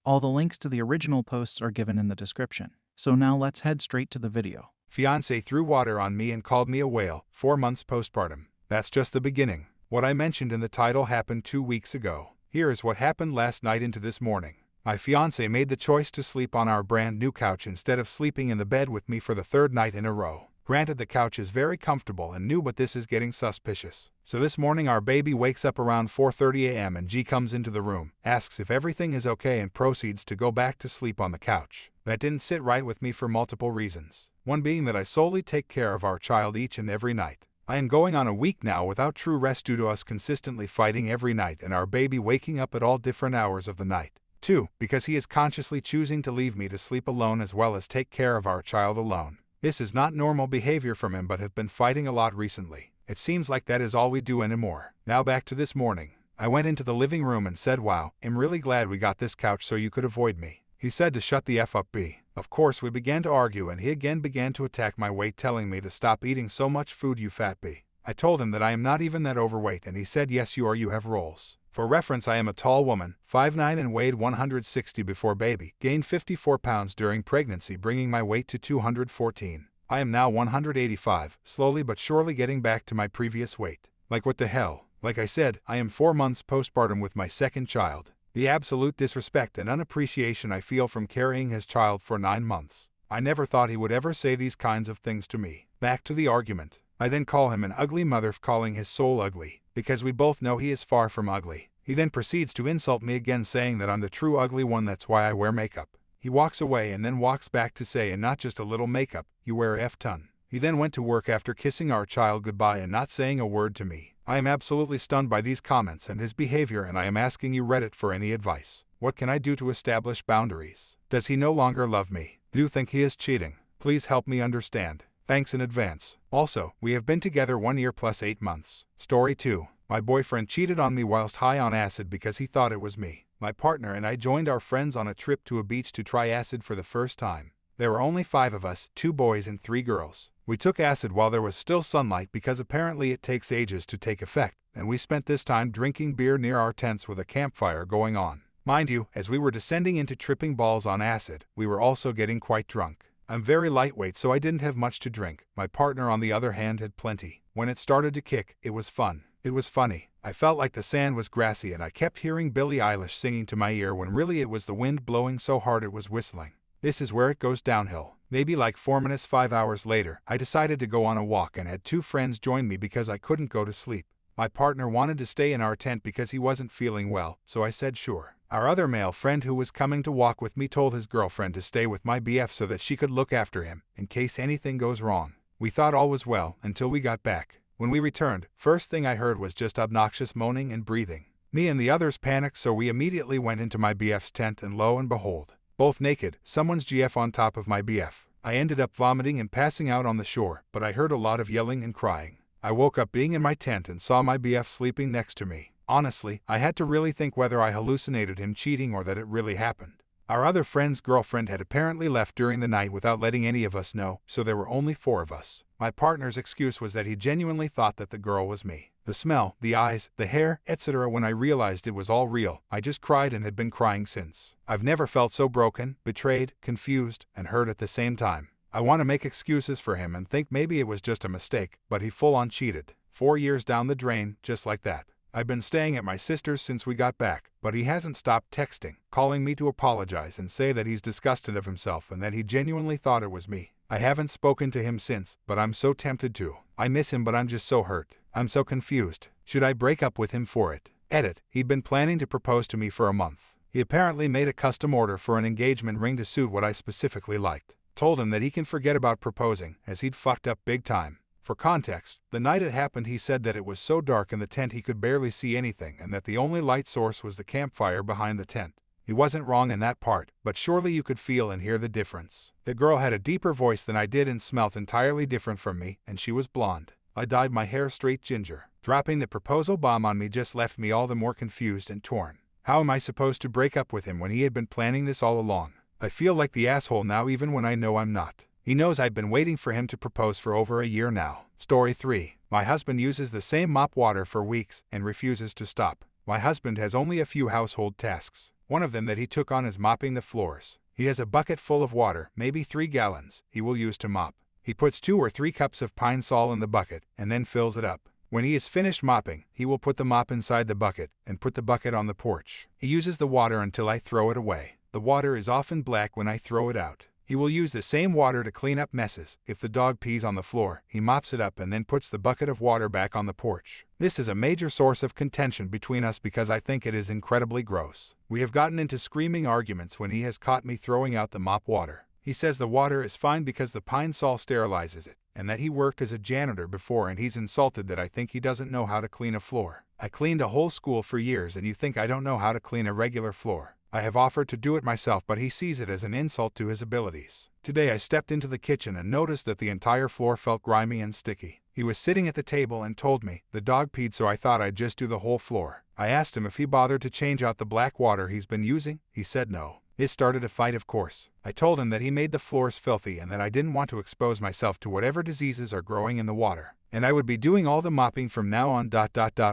All the links to the original posts are given in the description. So now let's head straight to the video. Fiancé threw water on me and called me a whale, 4 months postpartum. That's just the beginning. What I mentioned in the title happened 2 weeks ago. Here is what happened last night into this morning. My fiancé made the choice to sleep on our brand new couch instead of sleeping in the bed with me for the 3rd night in a row. Granted, the couch is very comfortable and new, but this is getting suspicious. So this morning our baby wakes up around 4:30 a.m. and G comes into the room, asks if everything is okay and proceeds to go back to sleep on the couch. That didn't sit right with me for multiple reasons. One being that I solely take care of our child each and every night. I am going on a week now without true rest due to us consistently fighting every night and our baby waking up at all different hours of the night. 2. Because he is consciously choosing to leave me to sleep alone as well as take care of our child alone. This is not normal behavior from him, but have been fighting a lot recently. It seems like that is all we do anymore. Now back to this morning. I went into the living room and said, "Wow, I'm really glad we got this couch so you could avoid me." He said to shut the F up, B. Of course we began to argue and he again began to attack my weight, telling me to stop eating so much food, you fat B. I told him that I am not even that overweight and he said, "Yes you are, you have rolls." For reference, I am a tall woman, 5'9" and weighed 160 before baby, gained 54 pounds during pregnancy, bringing my weight to 214. I am now 185, slowly but surely getting back to my previous weight. Like what the hell? Like I said, I am 4 months postpartum with my second child. The absolute disrespect and unappreciation I feel from carrying his child for 9 months. I never thought he would ever say these kinds of things to me. Back to the argument. I then call him an ugly mother, calling his soul ugly, because we both know he is far from ugly. He then proceeds to insult me again, saying that I'm the true ugly one, that's why I wear makeup. He walks away and then walks back to say, "And not just a little makeup, you wear a F-ton." He then went to work after kissing our child goodbye and not saying a word to me. I am absolutely stunned by these comments and his behavior, and I am asking you Reddit for any advice. What can I do to establish boundaries? Does he no longer love me? Do you think he is cheating? Please help me understand. Thanks in advance. Also, we have been together 1 year plus 8 months. Story 2. My boyfriend cheated on me whilst high on acid because he thought it was me. My partner and I joined our friends on a trip to a beach to try acid for the first time. There were only 5 of us, 2 boys and 3 girls. We took acid while there was still sunlight because apparently it takes ages to take effect, and we spent this time drinking beer near our tents with a campfire going on. Mind you, as we were descending into tripping balls on acid, we were also getting quite drunk. I'm very lightweight, so I didn't have much to drink. My partner, on the other hand, had plenty. When it started to kick, it was fun. It was funny. I felt like the sand was grassy and I kept hearing Billie Eilish singing to my ear when really it was the wind blowing so hard it was whistling. This is where it goes downhill. Maybe like 5 hours later, I decided to go on a walk and had 2 friends join me because I couldn't go to sleep. My partner wanted to stay in our tent because he wasn't feeling well, so I said sure. Our other male friend who was coming to walk with me told his girlfriend to stay with my BF so that she could look after him in case anything goes wrong. We thought all was well until we got back. When we returned, first thing I heard was just obnoxious moaning and breathing. Me and the others panicked, so we immediately went into my BF's tent and lo and behold, both naked, someone's GF on top of my BF. I ended up vomiting and passing out on the shore, but I heard a lot of yelling and crying. I woke up being in my tent and saw my BF sleeping next to me. Honestly, I had to really think whether I hallucinated him cheating or that it really happened. Our other friend's girlfriend had apparently left during the night without letting any of us know, so there were only 4 of us. My partner's excuse was that he genuinely thought that the girl was me. The smell, the eyes, the hair, etc. When I realized it was all real, I just cried and had been crying since. I've never felt so broken, betrayed, confused, and hurt at the same time. I want to make excuses for him and think maybe it was just a mistake, but he full-on cheated. 4 years down the drain, just like that. I've been staying at my sister's since we got back, but he hasn't stopped texting, calling me to apologize and say that he's disgusted of himself and that he genuinely thought it was me. I haven't spoken to him since, but I'm so tempted to. I miss him, but I'm just so hurt. I'm so confused. Should I break up with him for it? Edit. He'd been planning to propose to me for a month. He apparently made a custom order for an engagement ring to suit what I specifically liked. Told him that he can forget about proposing, as he'd fucked up big time. For context, the night it happened he said that it was so dark in the tent he could barely see anything and that the only light source was the campfire behind the tent. He wasn't wrong in that part, but surely you could feel and hear the difference. The girl had a deeper voice than I did and smelt entirely different from me, and she was blonde. I dyed my hair straight ginger. Dropping the proposal bomb on me just left me all the more confused and torn. How am I supposed to break up with him when he had been planning this all along? I feel like the asshole now even when I know I'm not. He knows I've been waiting for him to propose for over a year now. Story 3. My husband uses the same mop water for weeks and refuses to stop. My husband has only a few household tasks. One of them that he took on is mopping the floors. He has a bucket full of water, maybe 3 gallons, he will use to mop. He puts 2 or 3 cups of pine sol in the bucket and then fills it up. When he is finished mopping, he will put the mop inside the bucket and put the bucket on the porch. He uses the water until I throw it away. The water is often black when I throw it out. He will use the same water to clean up messes. If the dog pees on the floor, he mops it up and then puts the bucket of water back on the porch. This is a major source of contention between us because I think it is incredibly gross. We have gotten into screaming arguments when he has caught me throwing out the mop water. He says the water is fine because the pine sol sterilizes it, and that he worked as a janitor before and he's insulted that I think he doesn't know how to clean a floor. I cleaned a whole school for years and you think I don't know how to clean a regular floor. I have offered to do it myself, but he sees it as an insult to his abilities. Today I stepped into the kitchen and noticed that the entire floor felt grimy and sticky. He was sitting at the table and told me, the dog peed so I thought I'd just do the whole floor. I asked him if he bothered to change out the black water he's been using. He said no. It started a fight, of course. I told him that he made the floors filthy and that I didn't want to expose myself to whatever diseases are growing in the water. And I would be doing all the mopping from now on ...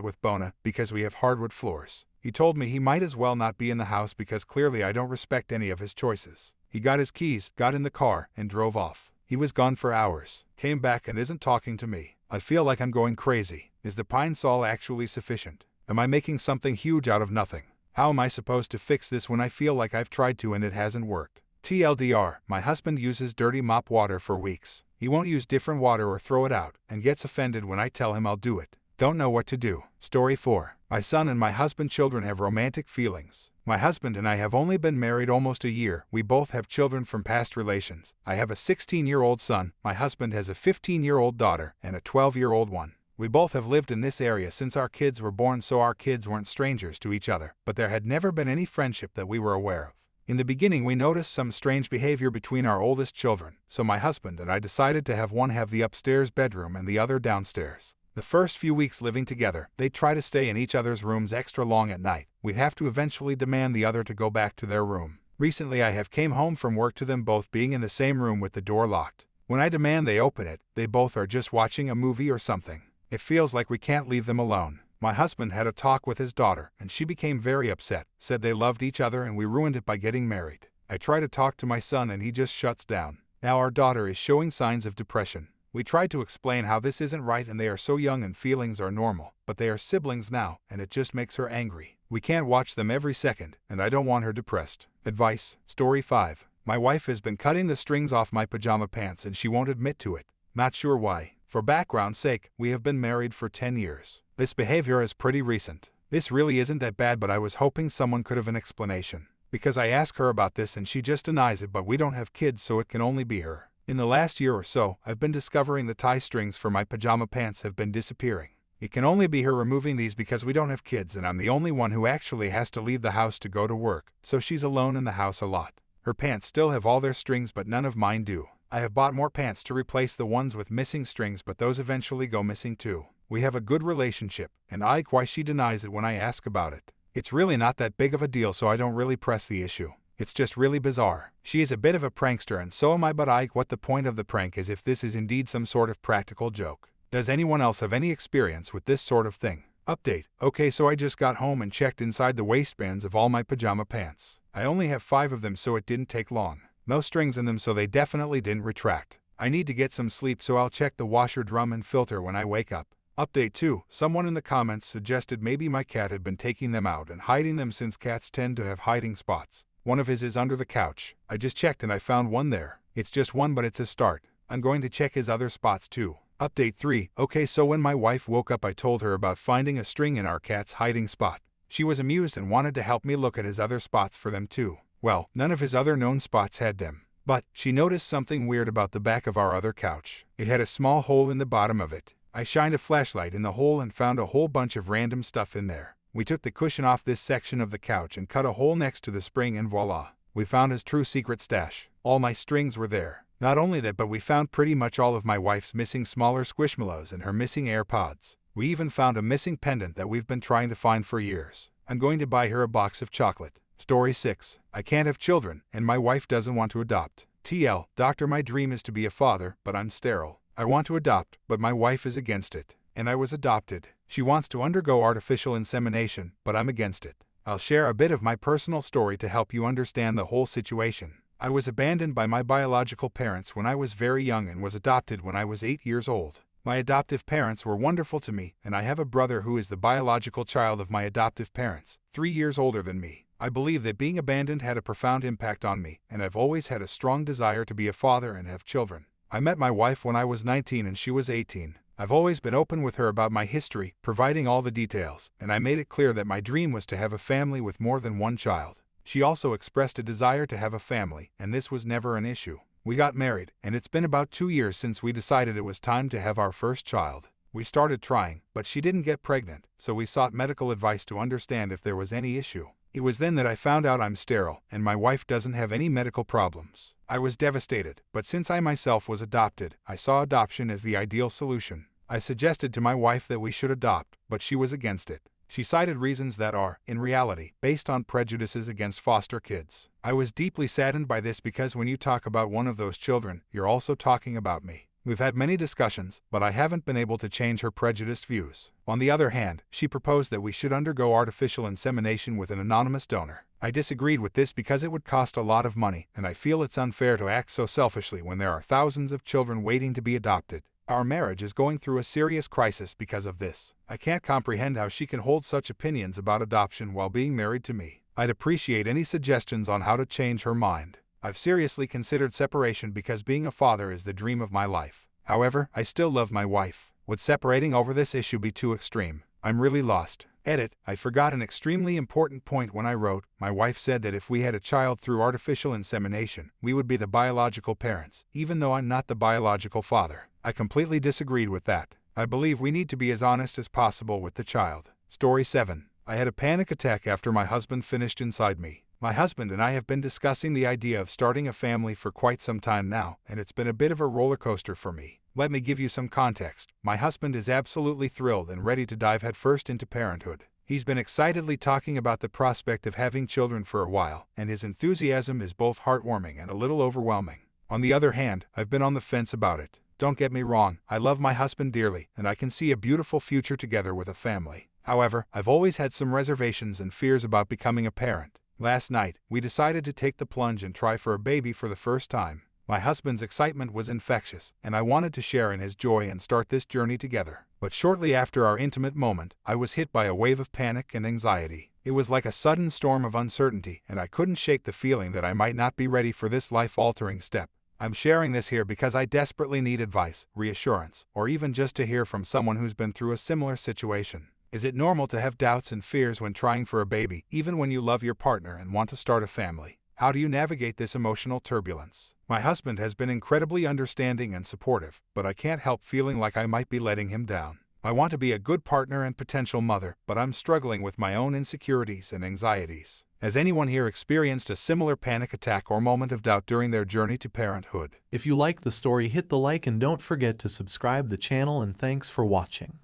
with Bona because we have hardwood floors. He told me he might as well not be in the house because clearly I don't respect any of his choices. He got his keys, got in the car, and drove off. He was gone for hours, came back and isn't talking to me. I feel like I'm going crazy. Is the pine sol actually sufficient? Am I making something huge out of nothing? How am I supposed to fix this when I feel like I've tried to and it hasn't worked? TLDR, my husband uses dirty mop water for weeks. He won't use different water or throw it out, and gets offended when I tell him I'll do it. Don't know what to do. Story 4. My son and my husband children have romantic feelings. My husband and I have only been married almost a year. We both have children from past relations. I have a 16-year-old son, my husband has a 15-year-old daughter, and a 12-year-old one. We both have lived in this area since our kids were born, so our kids weren't strangers to each other, but there had never been any friendship that we were aware of. In the beginning we noticed some strange behavior between our oldest children, so my husband and I decided to have one have the upstairs bedroom and the other downstairs. The first few weeks living together, they'd try to stay in each other's rooms extra long at night. We'd have to eventually demand the other to go back to their room. Recently I have came home from work to them both being in the same room with the door locked. When I demand they open it, they both are just watching a movie or something. It feels like we can't leave them alone. My husband had a talk with his daughter, and she became very upset, said they loved each other and we ruined it by getting married. I try to talk to my son and he just shuts down. Now our daughter is showing signs of depression. We tried to explain how this isn't right and they are so young and feelings are normal, but they are siblings now and it just makes her angry. We can't watch them every second, and I don't want her depressed. Advice. Story 5. My wife has been cutting the strings off my pajama pants and she won't admit to it. Not sure why. For background's sake, we have been married for 10 years. This behavior is pretty recent. This really isn't that bad, but I was hoping someone could have an explanation. Because I ask her about this and she just denies it, but we don't have kids so it can only be her. In the last year or so, I've been discovering the tie strings for my pajama pants have been disappearing. It can only be her removing these because we don't have kids and I'm the only one who actually has to leave the house to go to work, so she's alone in the house a lot. Her pants still have all their strings but none of mine do. I have bought more pants to replace the ones with missing strings, but those eventually go missing too. We have a good relationship, and I ask why she denies it when I ask about it. It's really not that big of a deal, so I don't really press the issue. It's just really bizarre. She is a bit of a prankster and so am I, but what the point of the prank is if this is indeed some sort of practical joke. Does anyone else have any experience with this sort of thing? Update. Okay, so I just got home and checked inside the waistbands of all my pajama pants. I only have 5 of them, so it didn't take long. No strings in them, so they definitely didn't retract. I need to get some sleep, so I'll check the washer drum and filter when I wake up. Update 2. Someone in the comments suggested maybe my cat had been taking them out and hiding them since cats tend to have hiding spots. One of his is under the couch. I just checked and I found one there. It's just one, but it's a start. I'm going to check his other spots too. Update 3. Okay, so when my wife woke up I told her about finding a string in our cat's hiding spot. She was amused and wanted to help me look at his other spots for them too. Well, none of his other known spots had them. But she noticed something weird about the back of our other couch. It had a small hole in the bottom of it. I shined a flashlight in the hole and found a whole bunch of random stuff in there. We took the cushion off this section of the couch and cut a hole next to the spring and voila. We found his true secret stash. All my strings were there. Not only that, but we found pretty much all of my wife's missing smaller squishmallows and her missing AirPods. We even found a missing pendant that we've been trying to find for years. I'm going to buy her a box of chocolate. Story 6. I can't have children, and my wife doesn't want to adopt. TL, doctor, my dream is to be a father, but I'm sterile. I want to adopt, but my wife is against it. And I was adopted. She wants to undergo artificial insemination, but I'm against it. I'll share a bit of my personal story to help you understand the whole situation. I was abandoned by my biological parents when I was very young and was adopted when I was 8 years old. My adoptive parents were wonderful to me, and I have a brother who is the biological child of my adoptive parents, 3 years older than me. I believe that being abandoned had a profound impact on me, and I've always had a strong desire to be a father and have children. I met my wife when I was 19 and she was 18. I've always been open with her about my history, providing all the details, and I made it clear that my dream was to have a family with more than one child. She also expressed a desire to have a family, and this was never an issue. We got married, and it's been about 2 years since we decided it was time to have our first child. We started trying, but she didn't get pregnant, so we sought medical advice to understand if there was any issue. It was then that I found out I'm sterile, and my wife doesn't have any medical problems. I was devastated, but since I myself was adopted, I saw adoption as the ideal solution. I suggested to my wife that we should adopt, but she was against it. She cited reasons that are, in reality, based on prejudices against foster kids. I was deeply saddened by this because when you talk about one of those children, you're also talking about me. We've had many discussions, but I haven't been able to change her prejudiced views. On the other hand, she proposed that we should undergo artificial insemination with an anonymous donor. I disagreed with this because it would cost a lot of money, and I feel it's unfair to act so selfishly when there are thousands of children waiting to be adopted. Our marriage is going through a serious crisis because of this. I can't comprehend how she can hold such opinions about adoption while being married to me. I'd appreciate any suggestions on how to change her mind. I've seriously considered separation because being a father is the dream of my life. However, I still love my wife. Would separating over this issue be too extreme? I'm really lost. Edit, I forgot an extremely important point when I wrote, my wife said that if we had a child through artificial insemination, we would be the biological parents, even though I'm not the biological father. I completely disagreed with that. I believe we need to be as honest as possible with the child. Story 7. I had a panic attack after my husband finished inside me. My husband and I have been discussing the idea of starting a family for quite some time now, and it's been a bit of a roller coaster for me. Let me give you some context. My husband is absolutely thrilled and ready to dive headfirst into parenthood. He's been excitedly talking about the prospect of having children for a while, and his enthusiasm is both heartwarming and a little overwhelming. On the other hand, I've been on the fence about it. Don't get me wrong, I love my husband dearly, and I can see a beautiful future together with a family. However, I've always had some reservations and fears about becoming a parent. Last night, we decided to take the plunge and try for a baby for the first time. My husband's excitement was infectious, and I wanted to share in his joy and start this journey together. But shortly after our intimate moment, I was hit by a wave of panic and anxiety. It was like a sudden storm of uncertainty, and I couldn't shake the feeling that I might not be ready for this life-altering step. I'm sharing this here because I desperately need advice, reassurance, or even just to hear from someone who's been through a similar situation. Is it normal to have doubts and fears when trying for a baby, even when you love your partner and want to start a family? How do you navigate this emotional turbulence? My husband has been incredibly understanding and supportive, but I can't help feeling like I might be letting him down. I want to be a good partner and potential mother, but I'm struggling with my own insecurities and anxieties. Has anyone here experienced a similar panic attack or moment of doubt during their journey to parenthood? If you like the story, hit the like and don't forget to subscribe the channel, and thanks for watching.